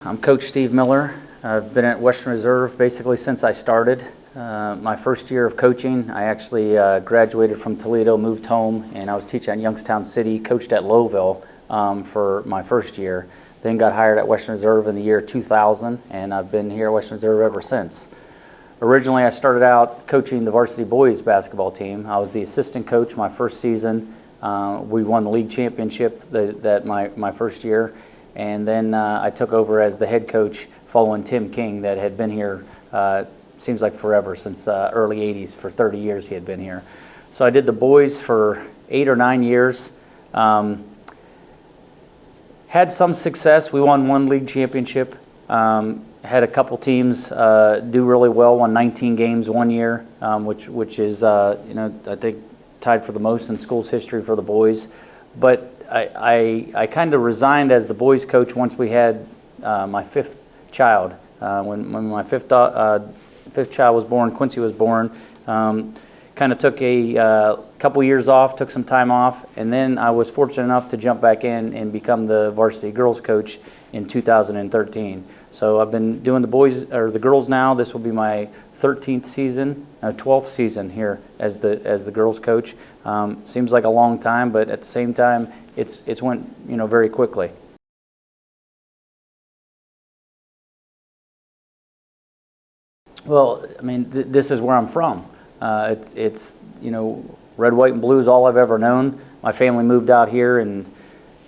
I'm Coach Steve Miller. I've been at Western Reserve basically since I started. My first year of coaching, I actually graduated from Toledo, moved home, and I was teaching at Youngstown City, coached at Lowville for my first year. Then got hired at Western Reserve in the year 2000, and I've been here at Western Reserve ever since. Originally, I started out coaching the varsity boys basketball team. I was the assistant coach my first season. We won the league championship my first year. And then I took over as the head coach following Tim King that had been here, seems like forever, since early 80s. For 30 years he had been here. So I did the boys for 8 or 9 years. Had some success. We won one league championship. Had a couple teams do really well, won 19 games one year, which is I think tied for the most in school's history for the boys. But I kind of resigned as the boys coach once we had my fifth child. When my fifth child was born, Quincy was born, kind of took a couple years off, took some time off, and then I was fortunate enough to jump back in and become the varsity girls coach in 2013. So I've been doing the boys or the girls now. This will be my 13th season, 12th season here as the girls coach. Seems like a long time, but at the same time, it's went very quickly. Well, I mean, this is where I'm from. It's red, white, and blue is all I've ever known. My family moved out here in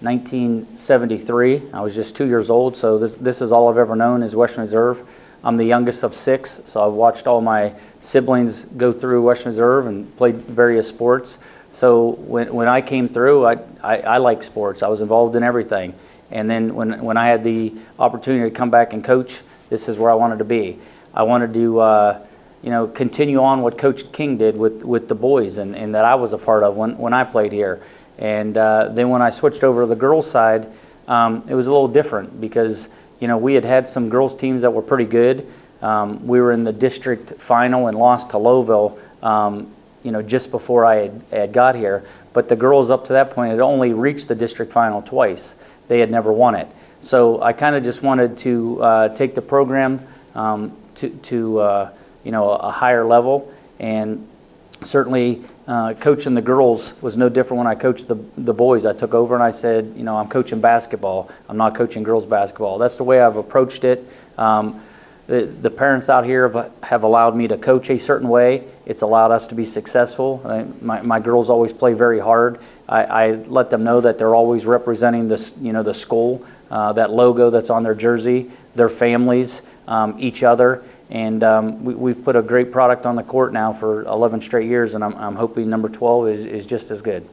1973. I was just 2 years old, so this is all I've ever known is Western Reserve. I'm the youngest of 6, so I've watched all my siblings go through Western Reserve and played various sports. So when I came through, I like sports. I was involved in everything. And then when I had the opportunity to come back and coach, this is where I wanted to be. I wanted to continue on what Coach King did with the boys and that I was a part of when I played here. And then when I switched over to the girls side, it was a little different because we had some girls teams that were pretty good. We were in the district final and lost to Lowville just before I had got here. But the girls up to that point had only reached the district final twice. They had never won it. So I kind of just wanted to take the program to a higher level, and certainly coaching the girls was no different when I coached the boys. I took over and I said, I'm coaching basketball. I'm not coaching girls basketball. That's the way I've approached it. The parents out here have allowed me to coach a certain way. It's allowed us to be successful. My girls always play very hard. I let them know that they're always representing the school, that logo that's on their jersey, their families, each other. And we've put a great product on the court now for 11 straight years, and I'm hoping number 12 is just as good.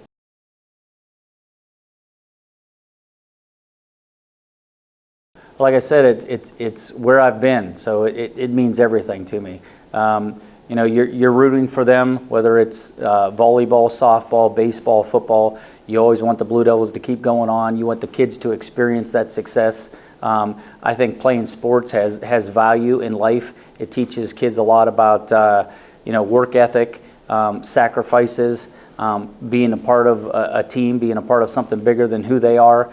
Like I said, it's where I've been, so it means everything to me. You're rooting for them, whether it's volleyball, softball, baseball, football. You always want the Blue Devils to keep going on. You want the kids to experience that success. I think playing sports has value in life. It teaches kids a lot about work ethic, sacrifices, being a part of a team, being a part of something bigger than who they are.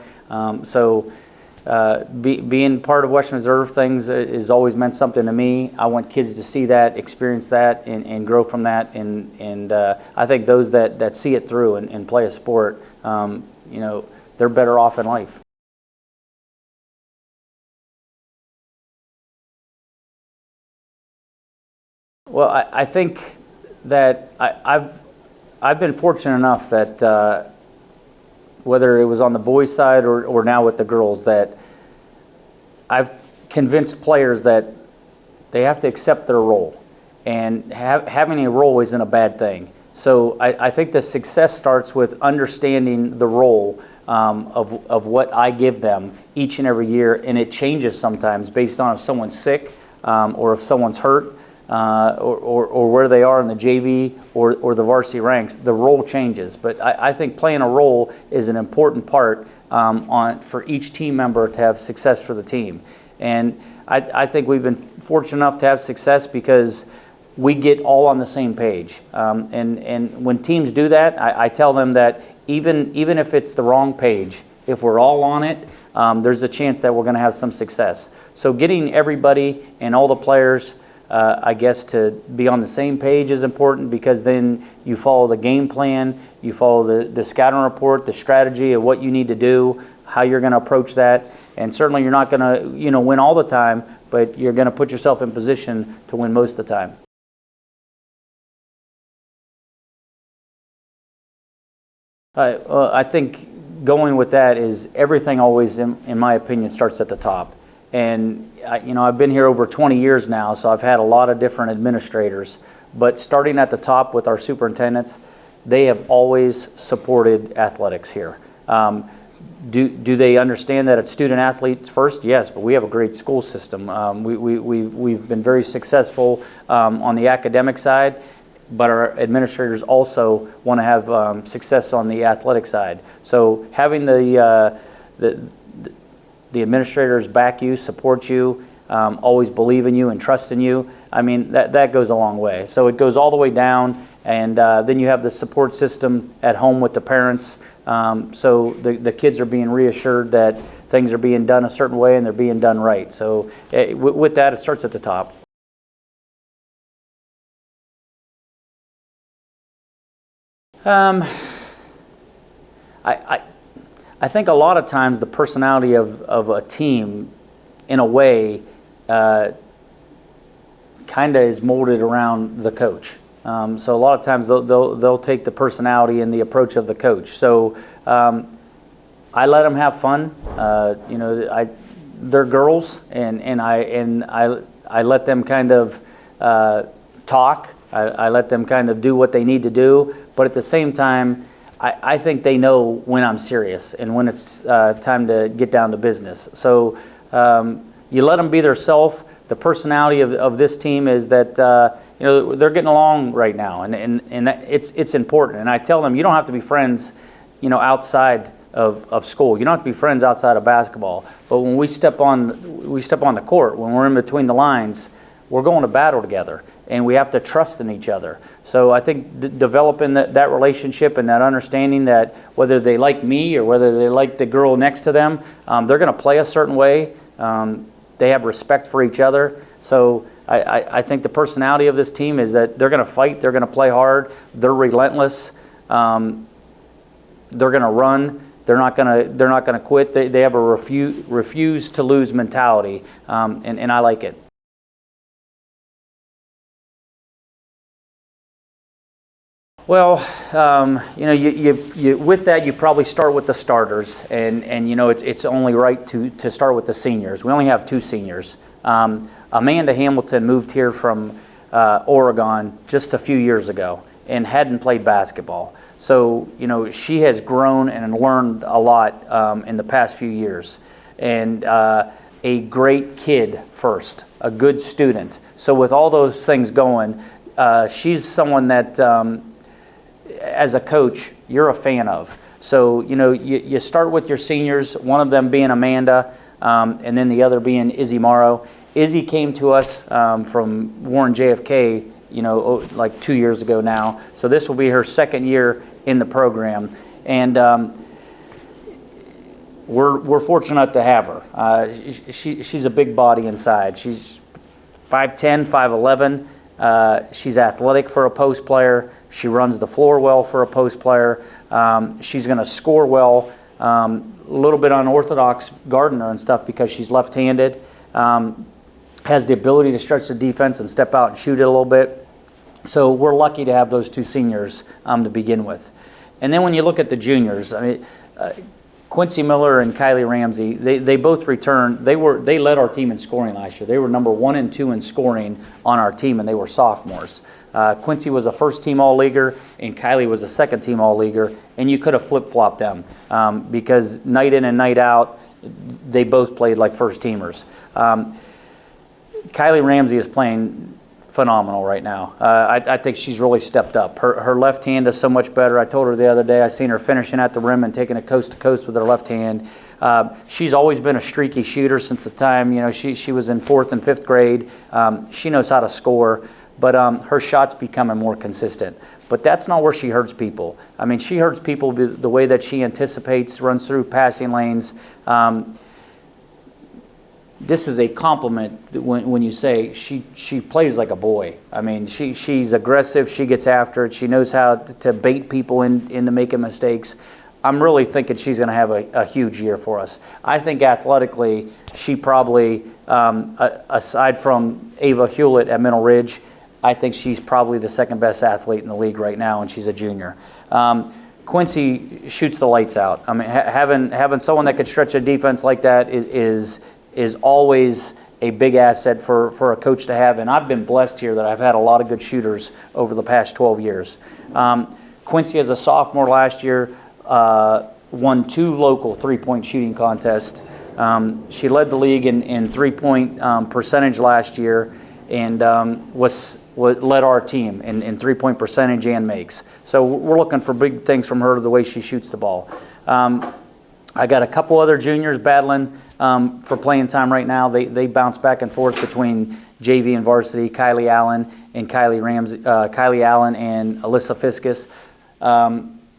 Being part of Western Reserve things has always meant something to me. I want kids to see that, experience that, and grow from that. And I think those that see it through and play a sport, they're better off in life. Well, I think that I've been fortunate enough that whether it was on the boys' side or now with the girls, that I've convinced players that they have to accept their role, and having a role isn't a bad thing. So I think the success starts with understanding the role of what I give them each and every year, and it changes sometimes based on if someone's sick or if someone's hurt. Or where they are in the JV or the varsity ranks, the role changes. But I think playing a role is an important part for each team member to have success for the team. And I think we've been fortunate enough to have success because we get all on the same page. And when teams do that, I tell them that even if it's the wrong page, if we're all on it, there's a chance that we're going to have some success. So getting everybody and all the players, I guess, to be on the same page is important, because then you follow the game plan, you follow the scouting report, the strategy of what you need to do, how you're going to approach that. And certainly you're not going to, win all the time, but you're going to put yourself in position to win most of the time. I think going with that is everything always, in my opinion, starts at the top. And I've been here over 20 years now, so I've had a lot of different administrators. But starting at the top with our superintendents, they have always supported athletics here. Do they understand that it's student athletes first? Yes, but we have a great school system. We've been very successful on the academic side, but our administrators also want to have success on the athletic side. So having the administrators back you, support you, always believe in you and trust in you, I mean, that goes a long way. So it goes all the way down, and then you have the support system at home with the parents. So the kids are being reassured that things are being done a certain way and they're being done right. So with that, it starts at the top. I think a lot of times the personality of a team, in a way, kind of is molded around the coach. So a lot of times they'll take the personality and the approach of the coach. So I let them have fun. They're girls, and I let them kind of talk. I let them kind of do what they need to do. But at the same time, I think they know when I'm serious and when it's time to get down to business. So you let them be their self. The personality of this team is that they're getting along right now, and it's important. And I tell them, you don't have to be friends, outside of school. You don't have to be friends outside of basketball. But when we step on the court, when we're in between the lines, we're going to battle together, and we have to trust in each other. So I think developing that relationship and that understanding that whether they like me or whether they like the girl next to them, they're going to play a certain way. They have respect for each other. So I think the personality of this team is that they're going to fight, they're going to play hard, they're relentless, they're going to run, they're not going to quit. They have a refuse to lose mentality, and I like it. Well, with that, you probably start with the starters, and it's only right to start with the seniors. We only have 2 seniors. Amanda Hamilton moved here from Oregon just a few years ago and hadn't played basketball. So she has grown and learned a lot in the past few years, and a great kid first, a good student. So with all those things going, she's someone that, as a coach, you're a fan of. So you start with your seniors, one of them being Amanda, and then the other being Izzy Morrow. Izzy came to us from Warren JFK, like 2 years ago now. So this will be her 2nd year in the program, and we're fortunate to have her. She's a big body inside. She's 5'10", 5'11". She's athletic for a post player. She runs the floor well for a post player. She's going to score well. A little bit unorthodox guarding her and stuff because she's left-handed. Has the ability to stretch the defense and step out and shoot it a little bit. So we're lucky to have those 2 seniors to begin with. And then when you look at the juniors, I mean, Quincy Miller and Kylie Ramsey, they both returned. They led our team in scoring last year. They were number 1 and 2 in scoring on our team, and they were sophomores. Quincy was a first-team All-Leaguer, and Kylie was a second-team All-Leaguer, and you could have flip-flopped them because night in and night out, they both played like first-teamers. Kylie Ramsey is playing phenomenal right now. I think she's really stepped up. Her left hand is so much better. I told her the other day, I seen her finishing at the rim and taking it coast to coast with her left hand. She's always been a streaky shooter since the time she was in 4th and 5th grade. She knows how to score. but her shot's becoming more consistent. But that's not where she hurts people. I mean, she hurts people the way that she anticipates, runs through passing lanes. This is a compliment when you say she plays like a boy. I mean, she's aggressive. She gets after it. She knows how to bait people into making mistakes. I'm really thinking she's going to have a huge year for us. I think athletically, she probably, aside from Ava Hewlett at Middle Ridge, I think she's probably the second best athlete in the league right now, and she's a junior. Quincy shoots the lights out. I mean, having someone that could stretch a defense like that is always a big asset for a coach to have, and I've been blessed here that I've had a lot of good shooters over the past 12 years. Quincy, as a sophomore last year, won 2 local three-point shooting contests. She led the league in three-point percentage last year, and led our team in three-point percentage and makes. So we're looking for big things from her, the way she shoots the ball. I got a couple other juniors battling for playing time right now. They bounce back and forth between JV and varsity. Kylie Allen and Kylie Allen and Alyssa Fiskus.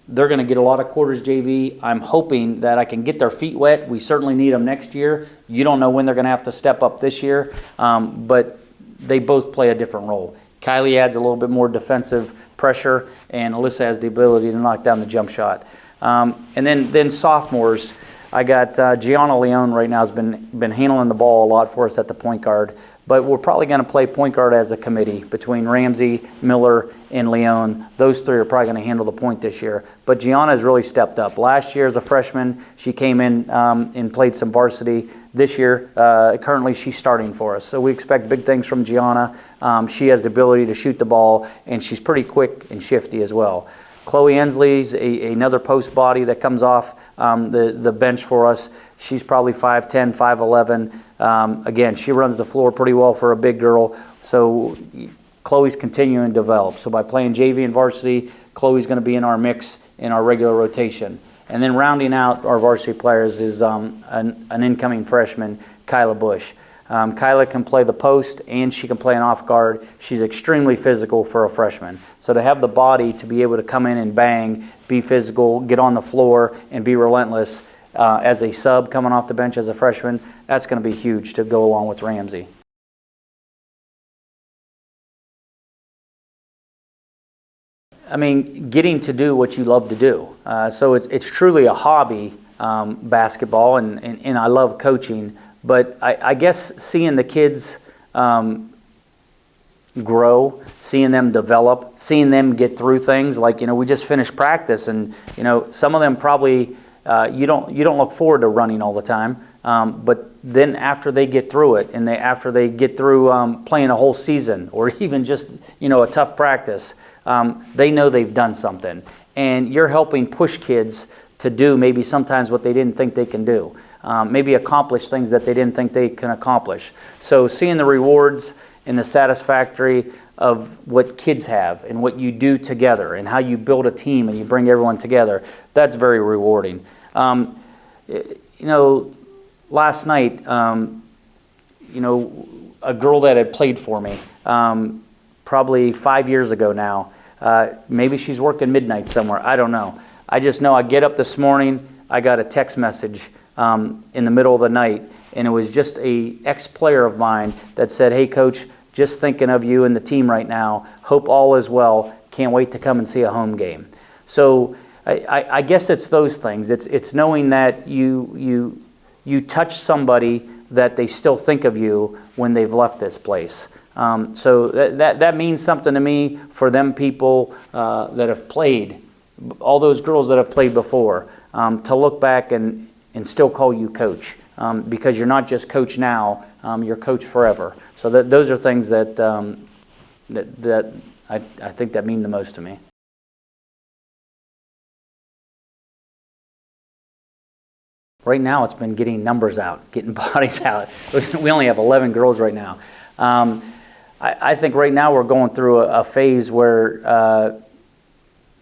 They're going to get a lot of quarters JV. I'm hoping that I can get their feet wet. We certainly need them next year. You don't know when they're going to have to step up this year, but they both play a different role. Kylie adds a little bit more defensive pressure, and Alyssa has the ability to knock down the jump shot. And then sophomores, I got Gianna Leone right now has been handling the ball a lot for us at the point guard. But we're probably going to play point guard as a committee between Ramsey, Miller, and Leone. Those 3 are probably going to handle the point this year. But Gianna has really stepped up. Last year as a freshman, she came in and played some varsity. This year, currently she's starting for us. So we expect big things from Gianna. She has the ability to shoot the ball, and she's pretty quick and shifty as well. Chloe Ensley's another post body that comes off the bench for us. She's probably 5'10", 5'11". Again, she runs the floor pretty well for a big girl. So Chloe's continuing to develop. So by playing JV and varsity, Chloe's going to be in our mix in our regular rotation. And then rounding out our varsity players is an incoming freshman, Kyla Bush. Kyla can play the post and she can play an off guard. She's extremely physical for a freshman. So to have the body to be able to come in and bang, be physical, get on the floor, and be relentless as a sub coming off the bench as a freshman, that's going to be huge to go along with Ramsey. I mean, getting to do what you love to do. So it's truly a hobby, basketball, and I love coaching. But I guess seeing the kids grow, seeing them develop, seeing them get through things, like, we just finished practice, and some of them probably you don't look forward to running all the time. But then after they get through it, and after they get through playing a whole season, or even just a tough practice, they know they've done something, and you're helping push kids to do maybe sometimes what they didn't think they can do. Maybe accomplish things that they didn't think they can accomplish. So seeing the rewards and the satisfactory of what kids have and what you do together and how you build a team and you bring everyone together, that's very rewarding. Last night, a girl that had played for me probably 5 years ago now, maybe she's working midnight somewhere, I don't know. I just know I get up this morning, I got a text message in the middle of the night, and it was just a ex-player of mine that said, "Hey coach, just thinking of you and the team right now, hope all is well, can't wait to come and see a home game." So I guess it's those things. It's knowing that you touch somebody that they still think of you when they've left this place. So that means something to me, for them people that have played, all those girls that have played before, to look back and still call you coach, because you're not just coach now, you're coach forever. So those are things that I think that mean the most to me. Right now it's been getting numbers out, getting bodies out. We only have 11 girls right now. I think right now we're going through a phase where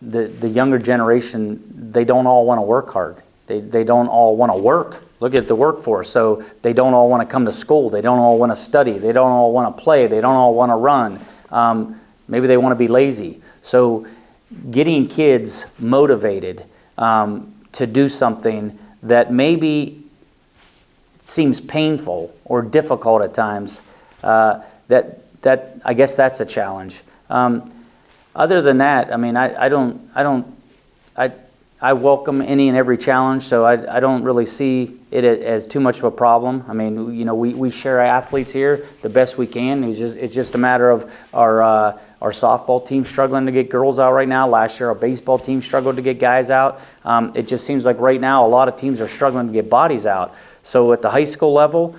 the younger generation, they don't all want to work hard. They don't all want to work. Look at the workforce. So they don't all want to come to school. They don't all want to study. They don't all want to play. They don't all want to run. Maybe they want to be lazy. So getting kids motivated to do something that maybe seems painful or difficult at times, that I guess that's a challenge. Other than that, I mean, I welcome any and every challenge, so I don't really see it as too much of a problem. I mean, you know, we share our athletes here the best we can. It's just a matter of our softball team struggling to get girls out right now. Last year, our baseball team struggled to get guys out. It just seems like right now a lot of teams are struggling to get bodies out. So at the high school level,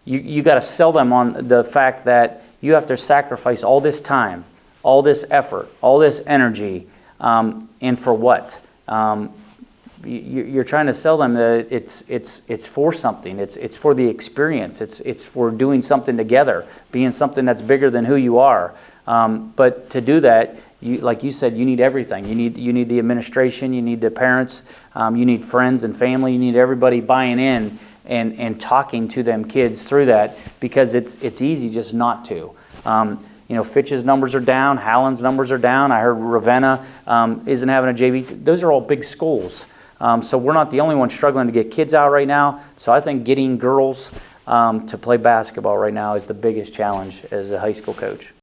you got to sell them on the fact that you have to sacrifice all this time, all this effort, all this energy, and for what? You're trying to sell them that it's for something. It's for the experience. It's for doing something together, being something that's bigger than who you are. But to do that, like you said, you need everything. You need the administration. You need the parents. You need friends and family. You need everybody buying in and talking to them kids through that, because it's easy just not to. You know, Fitch's numbers are down. Hallen's numbers are down. I heard Ravenna isn't having a JV. Those are all big schools. So we're not the only ones struggling to get kids out right now. So I think getting girls to play basketball right now is the biggest challenge as a high school coach.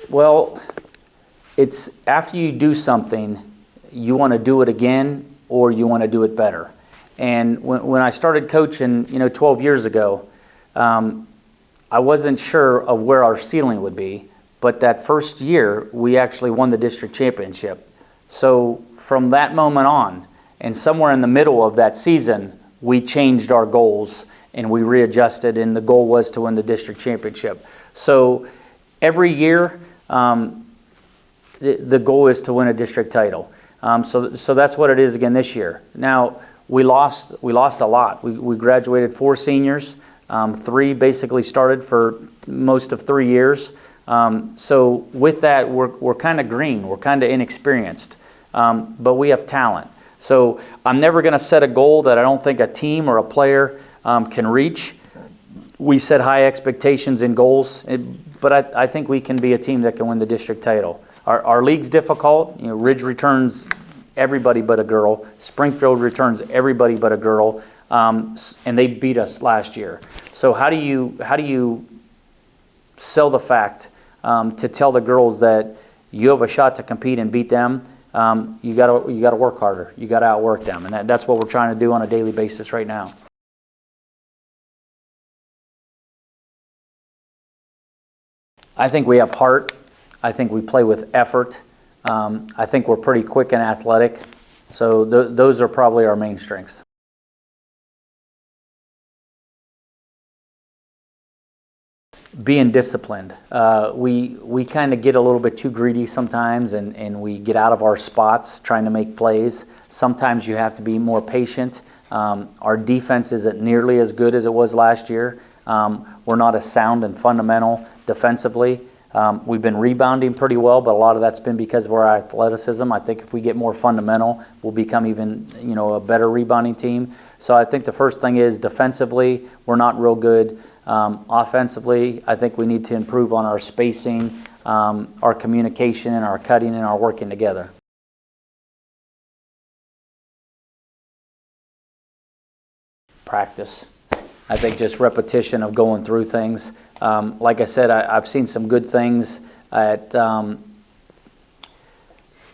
Well, it's after you do something, you want to do it again or you want to do it better. And when I started coaching, 12 years ago, I wasn't sure of where our ceiling would be. But that first year, we actually won the district championship. So from that moment on, and somewhere in the middle of that season, we changed our goals and we readjusted, and the goal was to win the district championship. So every year, the goal is to win a district title. So that's what it is again this year. Now, we lost a lot. We graduated 4 seniors. 3 basically started for most of 3 years. So with that, we're kind of green. We're kind of inexperienced. But we have talent. So I'm never going to set a goal that I don't think a team or a player can reach. We set high expectations and goals, but I think we can be a team that can win the district title. Our league's difficult. Ridge returns everybody but a girl. Springfield returns everybody but a girl, and they beat us last year. So how do you sell the fact to tell the girls that you have a shot to compete and beat them? You gotta work harder. You gotta outwork them, and that's what we're trying to do on a daily basis right now. I think we have heart. I think we play with effort. I think we're pretty quick and athletic. So those are probably our main strengths. Being disciplined. We kind of get a little bit too greedy sometimes, and we get out of our spots trying to make plays. Sometimes you have to be more patient. Our defense isn't nearly as good as it was last year. We're not as sound and fundamental defensively. We've been rebounding pretty well, but a lot of that's been because of our athleticism. I think if we get more fundamental, we'll become even a better rebounding team. So I think the first thing is defensively, we're not real good. Offensively, I think we need to improve on our spacing, our communication, and our cutting and our working together. Practice. I think just repetition of going through things. Like I said, I've seen some good things at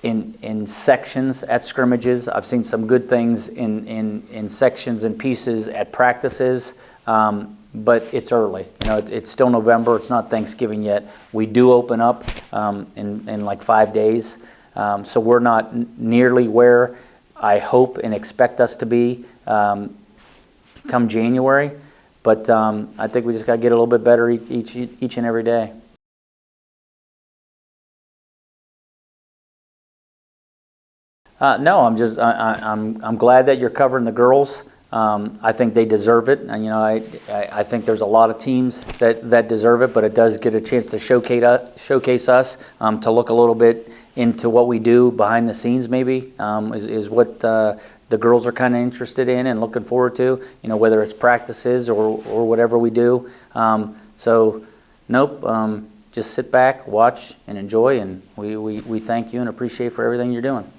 in sections at scrimmages. I've seen some good things in sections and pieces at practices. But it's early. It's still November. It's not Thanksgiving yet. We do open up in like 5 days. So we're not nearly where I hope and expect us to be come January. But I think we just got to get a little bit better each and every day. No, I'm glad that you're covering the girls. I think they deserve it, and I think there's a lot of teams that deserve it, but it does get a chance to showcase us, to look a little bit into what we do behind the scenes, maybe, is what the girls are kind of interested in and looking forward to, you know, whether it's practices or whatever we do. So, nope, just sit back, watch, and enjoy, and we thank you and appreciate for everything you're doing.